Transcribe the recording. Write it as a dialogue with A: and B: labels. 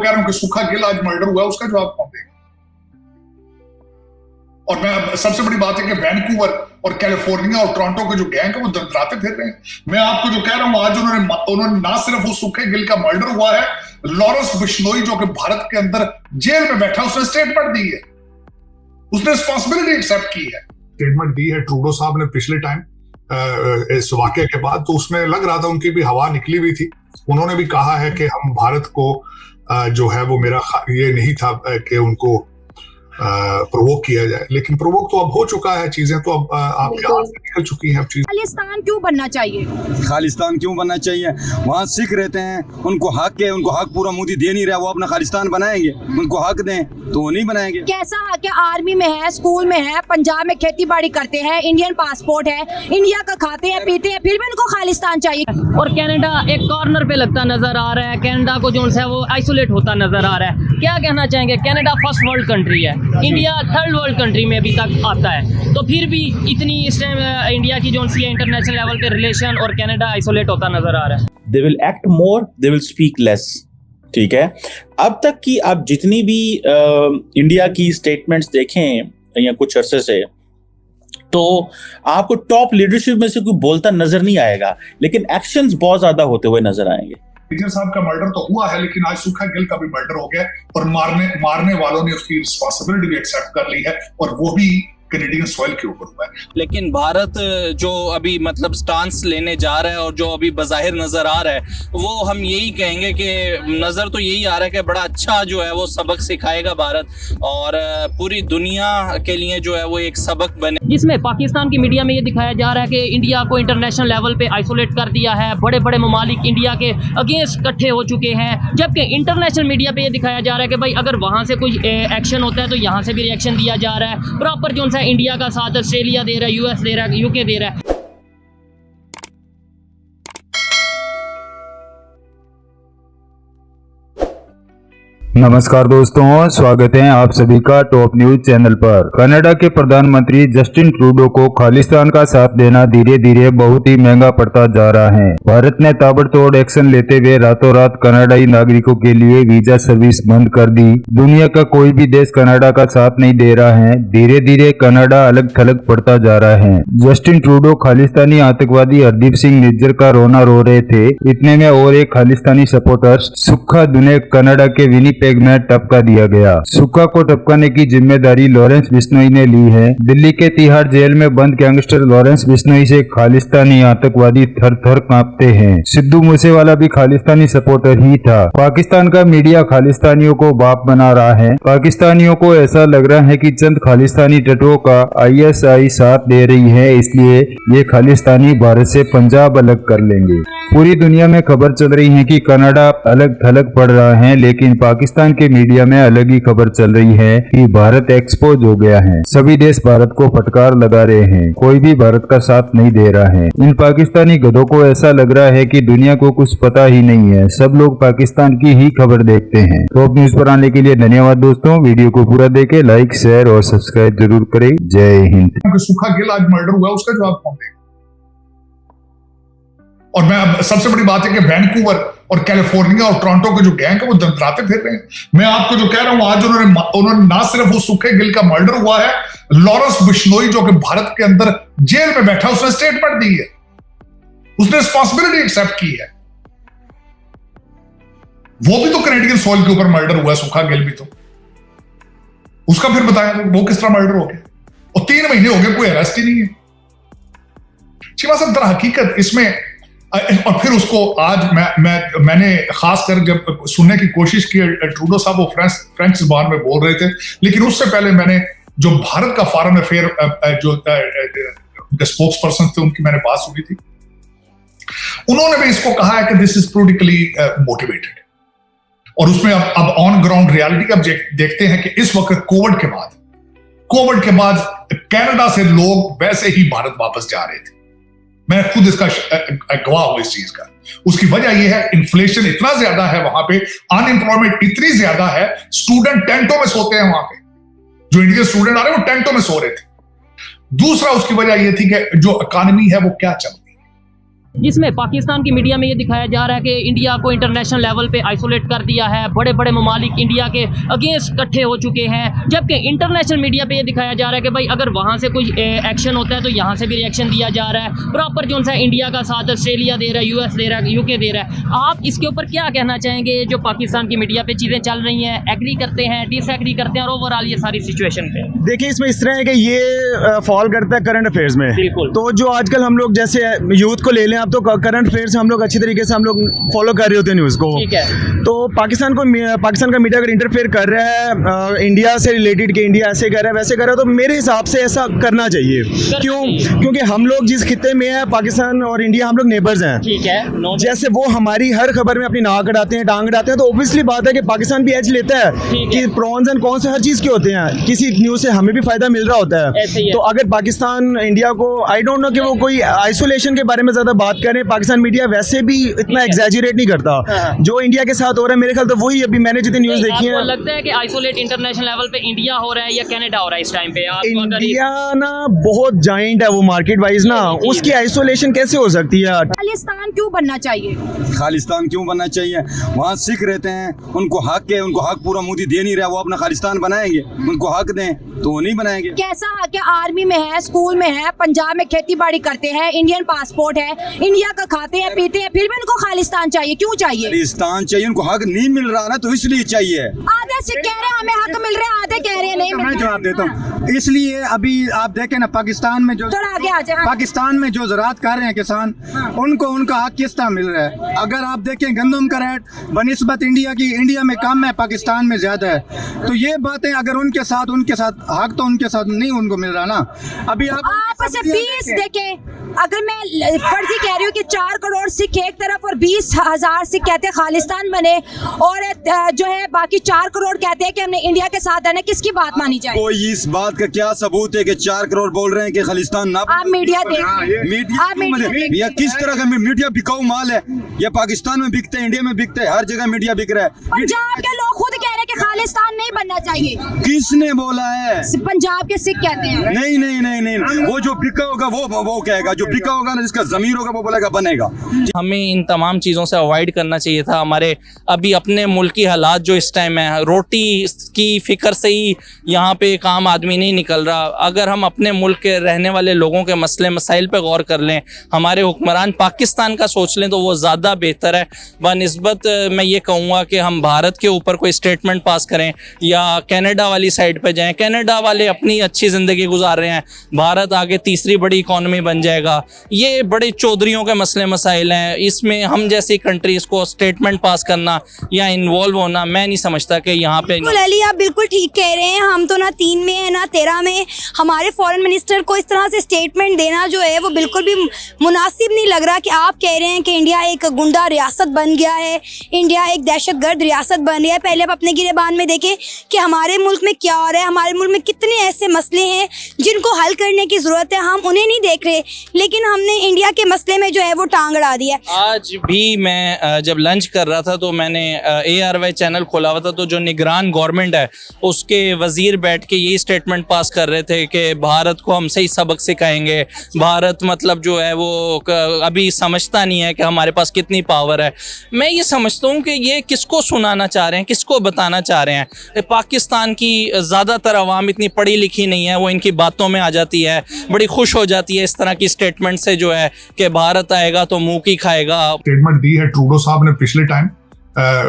A: कह रहा हूं कि सुखा गिल आज मर्डर हुआ, उसका जवाब कौन देगा? और मैं सबसे बड़ी बात है कि वैनकूवर और कैलिफोर्निया और टोरंटो के जो गैंग है वो दंतराते फिर रहे हैं। मैं आपको जो कह रहा हूं, आज उन्होंने ना सिर्फ वो सुखे गिल का मर्डर हुआ है, लॉरेंस बिश्नोई जो कि भारत के अंदर जेल में बैठा, उसने स्टेटमेंट दी है, उसने रिस्पॉन्सिबिलिटी एक्सेप्ट की है, स्टेटमेंट दी है ट्रूडो साहब ने पिछले टाइम इस वाकये के बाद। तो उसमें लग रहा था उनकी भी हवा निकली हुई थी। उन्होंने भी कहा है कि हम भारत को जो है वो मेरा ये नहीं था कि उनको प्रोवोक किया जाए, लेकिन प्रोवोक तो अब हो चुका है, चीजें तो अब आपके हाथ से निकल चुकी हैं।
B: खालिस्तान क्यों बनना चाहिए?
C: खालिस्तान क्यों बनना चाहिए? वहाँ सिख रहते हैं, उनको हक है, उनको हक पूरा मोदी दे नहीं रहा, वो अपना खालिस्तान बनाएंगे, उनको हक दें तो वो नहीं बनाएंगे।
B: कैसा हक है? आर्मी में है, स्कूल में है, पंजाब में खेती बाड़ी करते हैं, इंडियन पासपोर्ट है, इंडिया का खाते हैं पीते हैं, फिर भी उनको खालिस्तान चाहिए।
D: और कनाडा एक कॉर्नर पे लगता नजर आ रहा है, कनाडा को जो है वो आइसोलेट होता नजर आ रहा है। क्या कहना चाहेंगे? कनाडा फर्स्ट वर्ल्ड कंट्री है, इंडिया थर्ड वर्ल्ड कंट्री में अभी तक आता है, तो फिर भी इतनी इस टाइम इंडिया की जो सी इंटरनेशनल लेवल पे रिलेशन और कनाडा आइसोलेट होता नजर आ रहा है।
E: They will act more, they will speak less. ठीक है, अब तक की आप जितनी भी इंडिया की स्टेटमेंट्स देखें या कुछ अरसे से, तो आपको टॉप लीडरशिप में से कोई बोलता नजर नहीं आएगा, लेकिन एक्शंस बहुत ज्यादा होते हुए नजर आएंगे।
A: मेजर साहब का मर्डर तो हुआ है, लेकिन आज सुखा गिल का भी मर्डर हो गया और मारने वालों ने उसकी रिस्पॉन्सिबिलिटी भी एक्सेप्ट कर ली है, और वो भी कैनेडियन सॉइल के ऊपर हुआ है।
F: लेकिन भारत जो अभी मतलब स्टांस लेने जा रहा है और जो अभी बज़ाहिर नजर आ रहा है, वो हम यही कहेंगे कि नजर तो यही आ रहा है कि बड़ा अच्छा जो है वो सबक सिखाएगा भारत, और पूरी दुनिया के लिए जो है वो एक सबक बने।
D: जिसमें पाकिस्तान की मीडिया में ये दिखाया जा रहा है कि इंडिया को इंटरनेशनल लेवल पे आइसोलेट कर दिया है, बड़े बड़े ममालिक इंडिया के अगेंस्ट इकट्ठे हो चुके हैं, जबकि इंटरनेशनल मीडिया पे ये दिखाया जा रहा है कि भाई अगर वहाँ से कोई एक्शन होता है तो यहाँ से भी रिएक्शन दिया जा रहा है। प्रॉपर जो इंडिया का साथ ऑस्ट्रेलिया दे रहा है, यूएस दे रहा है, यूके दे रहा है।
G: नमस्कार दोस्तों, स्वागत है आप सभी का टॉप न्यूज चैनल पर। कनाडा के प्रधानमंत्री जस्टिन ट्रूडो को खालिस्तान का साथ देना धीरे धीरे बहुत ही महंगा पड़ता जा रहा है। भारत ने ताबड़तोड़ एक्शन लेते हुए रातों रात कनाडाई नागरिकों के लिए वीजा सर्विस बंद कर दी। दुनिया का कोई भी देश कनाडा का साथ नहीं दे रहा है। धीरे धीरे कनाडा अलग थलग पड़ता जा रहा है। जस्टिन ट्रूडो खालिस्तानी आतंकवादी हरदीप सिंह निज्जर का रोना रो रहे थे, इतने में और एक खालिस्तानी सपोर्टर्स सुखा दुने कनाडा के विनीपेग में टपका दिया गया। सुखा को टपकाने की जिम्मेदारी लॉरेंस बिश्नोई ने ली है। दिल्ली के तिहाड़ जेल में बंद गैंगस्टर लॉरेंस बिश्नोई से खालिस्तानी आतंकवादी थर थर कांपते हैं। सिद्धू मूसेवाला भी खालिस्तानी सपोर्टर ही था। पाकिस्तान का मीडिया खालिस्तानियों को बाप बना रहा है। पाकिस्तानियों को ऐसा लग रहा है कि चंद खालिस्तानी टटुओं का ISI साथ दे रही है, इसलिए ये खालिस्तानी भारत से पंजाब अलग कर लेंगे। पूरी दुनिया में खबर चल रही है कि कनाडा अलग थलग पड़ रहा है, लेकिन पाकिस्तान के मीडिया में अलग ही खबर चल रही है कि भारत एक्सपोज हो गया है। सभी देश भारत को फटकार लगा रहे हैं, कोई भी भारत का साथ नहीं दे रहा है। इन पाकिस्तानी गधों को ऐसा लग रहा है कि दुनिया को कुछ पता ही नहीं है, सब लोग पाकिस्तान की ही खबर देखते हैं। टॉप न्यूज पर आने के लिए धन्यवाद दोस्तों। वीडियो को पूरा देखें, लाइक शेयर और सब्सक्राइब जरूर करें। जय हिंद।
A: सुखा गिल आज मर्डर हुआ, उसका जवाब कौन देगा? और मैं सबसे बड़ी बात है कि वैनकूवर और कैलिफोर्निया और टोरंटो के जो गैंग है वो दंतराते फिर रहे हैं। मैं आपको जो कह रहा हूं, आज उन्होंने ना सिर्फ वो सुखे गिल का मर्डर हुआ है, लॉरेंस बिश्नोई जो कि भारत के अंदर जेल में बैठा, उसने स्टेटमेंट दी है, उसने रिस्पॉन्सिबिलिटी एक्सेप्ट की है। वो भी तो कैनेडियन सॉइल के ऊपर मर्डर हुआ है, सुखा गिल भी तो। उसका फिर बताया वो किस तरह मर्डर हो गया, और 3 महीने हो गए कोई अरेस्ट ही नहीं है। शिवा साहब दर हकीकत इसमें, और फिर उसको आज मैंने खास कर जब सुनने की कोशिश की, ट्रूडो साहब वो फ्रेंच जुबान में बोल रहे थे, लेकिन उससे पहले मैंने जो भारत का फॉरेन अफेयर जो उनके स्पोक्स पर्सन थे उनकी मैंने बात सुनी थी। उन्होंने भी इसको कहा है कि दिस इज पोलिटिकली मोटिवेटेड, और उसमें अब ऑन ग्राउंड रियलिटी अब देखते हैं कि इस वक्त कोविड के बाद कनाडा से लोग वैसे ही भारत वापस जा रहे थे। मैं खुद इसका गवाह हूं इस चीज का। उसकी वजह यह है इन्फ्लेशन इतना ज्यादा है वहां पे, अनएम्प्लॉयमेंट इतनी ज्यादा है, स्टूडेंट टेंटों में सोते हैं वहां पे, जो इंडियन स्टूडेंट आ रहे हैं वो टेंटों में सो रहे थे। दूसरा उसकी वजह यह थी कि जो इकॉनमी है वो क्या चल रही है,
D: जिसमें पाकिस्तान की मीडिया में ये दिखाया जा रहा है कि इंडिया को इंटरनेशनल लेवल पे आइसोलेट कर दिया है, बड़े बड़े ममालिक इंडिया के अगेंस्ट इकट्ठे हो चुके हैं, जबकि इंटरनेशनल मीडिया पे ये दिखाया जा रहा है कि भाई अगर वहाँ से कोई एक्शन होता है तो यहाँ से भी रिएक्शन दिया जा रहा है। प्रॉपर जो सा इंडिया का साथ ऑस्ट्रेलिया दे रहा है, यूएस दे रहा है, यूके दे रहा है। आप इसके ऊपर क्या कहना चाहेंगे? जो पाकिस्तान की मीडिया पे चीज़ें चल रही हैं, एग्री करते हैं, डिसएग्री करते हैं, और ओवरऑल ये सारी सिचुएशन पे
H: देखिए, इसमें इस तरह है कि ये फॉल करता है करंट अफेयर्स में।
D: बिल्कुल।
H: तो जो आजकल हम लोग जैसे यूथ को ले लें, अब तो करंट अफेयर्स हम लोग अच्छी तरीके से हम लोग फॉलो कर रहे होते हैं न्यूज़ को।
D: ठीक है।
H: तो पाकिस्तान का मीडिया अगर इंटरफेयर कर रहा है इंडिया से रिलेटेड कि इंडिया ऐसे कर रहा है वैसे कर रहा है, तो मेरे हिसाब से ऐसा करना चाहिए। क्यों? क्योंकि हम लोग जिस खित्ते में है, पाकिस्तान और इंडिया, हम लोग नेबर्स हैं।
D: ठीक है।
H: जैसे वो हमारी हर खबर में अपनी नाक अड़ाते हैं, टांग अड़ाते हैं, तो ऑब्वियसली बात है कि पाकिस्तान भी एज लेता है कि प्रॉन्स एंड कॉन्स हर चीज़ के होते हैं। किसी न्यूज़ से हमें भी फायदा मिल रहा होता है। तो अगर पाकिस्तान इंडिया को, आई डोंट नो कि वो कोई आइसोलेशन के बारे में ज़्यादा बात करें, पाकिस्तान मीडिया वैसे भी इतना एग्जैजरेट नहीं करता। जो इंडिया के साथ हो रहा है मेरे ख्याल तो वही अभी मैंने जितनी न्यूज़ देखी है।
D: लगता है कि आइसोलेट इंटरनेशनल लेवल पे इंडिया हो रहा है या कनाडा हो रहा है इस टाइम पे?
H: इंडिया ना बहुत जाइंट है वो मार्केट वाइज ना, उसकी आइसोलेशन कैसे हो सकती है?
B: खालिस्तान क्यों बनना चाहिए?
C: खालिस्तान क्यों बनना चाहिए? वहाँ सिख रहते हैं, उनको हक है, उनको हक पूरा मोदी दे नहीं रहा, वो अपना खालिस्तान बनाएंगे, उनको हक दें तो वो नहीं बनाएंगे।
B: कैसा हक है? आर्मी में है, स्कूल में है, पंजाब में खेती बाड़ी करते हैं, इंडियन पासपोर्ट है, इंडिया का खाते हैं पीते हैं, फिर भी उनको खालिस्तान चाहिए। क्यों चाहिए?
C: खालिस्तान चाहिए, उनको हक नहीं मिल रहा ना, तो इसलिए चाहिए।
B: आधे से कह रहे हैं हमें हक मिल रहा है, आधे कह रहे हैं नहीं मिल
I: मैं
B: रहा।
I: जवाब देता हूँ। इसलिए अभी आप देखें ना, पाकिस्तान में जो
B: थोड़ा आगे आ जाए।
I: पाकिस्तान में जो ज़राअत कर रहे हैं किसान, उनको उनका हक किस तरह मिल रहा है? अगर आप देखें गंदम का रेट बनिस्बत इंडिया की, इंडिया में कम है, पाकिस्तान में ज़्यादा है। तो ये बातें अगर उनके साथ हक तो उनके साथ नहीं उनको मिल रहा ना। अभी
B: आप से 20 देखें, अगर मैं फर्जी कह रही हूँ कि 4 करोड़ सिख एक तरफ और 20,000 सिख कहते हैं खालिस्तान बने, और जो है बाकी 4 करोड़ कहते हैं कि हमने इंडिया के साथ रहना, किसकी बात मानी जाए?
C: कोई इस बात का क्या सबूत है कि 4 करोड़ बोल रहे हैं कि खालिस्तान ना?
B: आप मीडिया देख,
C: मीडिया किस तरह का मीडिया बिकाऊ माल है? ये पाकिस्तान में बिकते हैं, इंडिया में बिकते हैं, हर जगह मीडिया बिक रहा है।
B: पंजाब के लोग खुद कह रहे हैं कि खालिस्तान नहीं बनना चाहिए।
C: किसने बोला है?
B: पंजाब के सिख कहते हैं।
C: नहीं नहीं नहीं नहीं, वो जो बिका होगा वो कहेगा, जो बिका होगा ना, जिसका जमीर होगा वो बोलेगा बनेगा।
F: हमें इन तमाम चीज़ों से अवॉइड करना चाहिए था। हमारे अभी अपने मुल्क की हालात जो इस टाइम है, रोटी की फिक्र से ही यहाँ पे एक आम आदमी नहीं निकल रहा। अगर हम अपने मुल्क के रहने वाले लोगों के मसले मसाइल पे गौर कर लें, हमारे हुक्मरान पाकिस्तान का सोच लें, तो वो ज़्यादा बेहतर है। बनिस्बत मैं ये कहूँगा कि हम भारत के ऊपर कोई स्टेटमेंट पास करें या कनाडा वाली साइड पे जाएं। कनाडा वाले अपनी अच्छी ज़िंदगी गुजार रहे हैं, भारत आगे तीसरी बड़ी इकॉनमी बन जाएगा। ये बड़े चौधरियों के मसले मसाइल हैं, इसमें हम जैसी कंट्रीज़ को स्टेटमेंट पास करना या इन्वॉल्व होना, मैं नहीं समझता कि यहाँ पे।
J: अली, आप बिल्कुल ठीक कह रहे हैं। हम तो ना 3 में है ना 13 में। हमारे फॉरेन मिनिस्टर को इस तरह से स्टेटमेंट देना जो है वो बिल्कुल भी मुनासिब नहीं लग रहा। कि आप कह रहे हैं कि इंडिया एक गुंडा रियासत बन गया है, इंडिया एक दहशतगर्द रियासत बन गया है। पहले आप अपने गिरेबान में देखें कि हमारे मुल्क में क्या हो रहा है, हमारे मुल्क में कितने ऐसे मसले हैं जिनको हल करने की ज़रूरत है, हम उन्हें नहीं देख रहे, लेकिन हमने इंडिया के मसले में जो है वो टांग अड़ा दिया।
F: आज भी मैं जब लंच कर रहा था तो मैंने ARY चैनल खोला हुआ था, तो जो निगरान गवर्नमेंट है उसके वजीर बैठ के यही स्टेटमेंट पास कर रहे थे कि भारत को हम सही सबक सिखाएंगे। भारत मतलब जो है वो अभी समझता नहीं है कि हमारे पास कितनी पावर है। मैं ये समझता हूँ कि ये किसको सुनाना चाह रहे हैं, किसको बताना चाह रहे हैं। पाकिस्तान की ज़्यादातर आवाम इतनी पढ़ी लिखी नहीं है, वो इनकी बातों में आ जाती है, बड़ी खुश हो जाती है इस तरह की स्टेटमेंट से, जो है कि भारत आएगा तो मुंह की खाएगा।
A: स्टेटमेंट दी है ट्रूडो साहब ने पिछले टाइम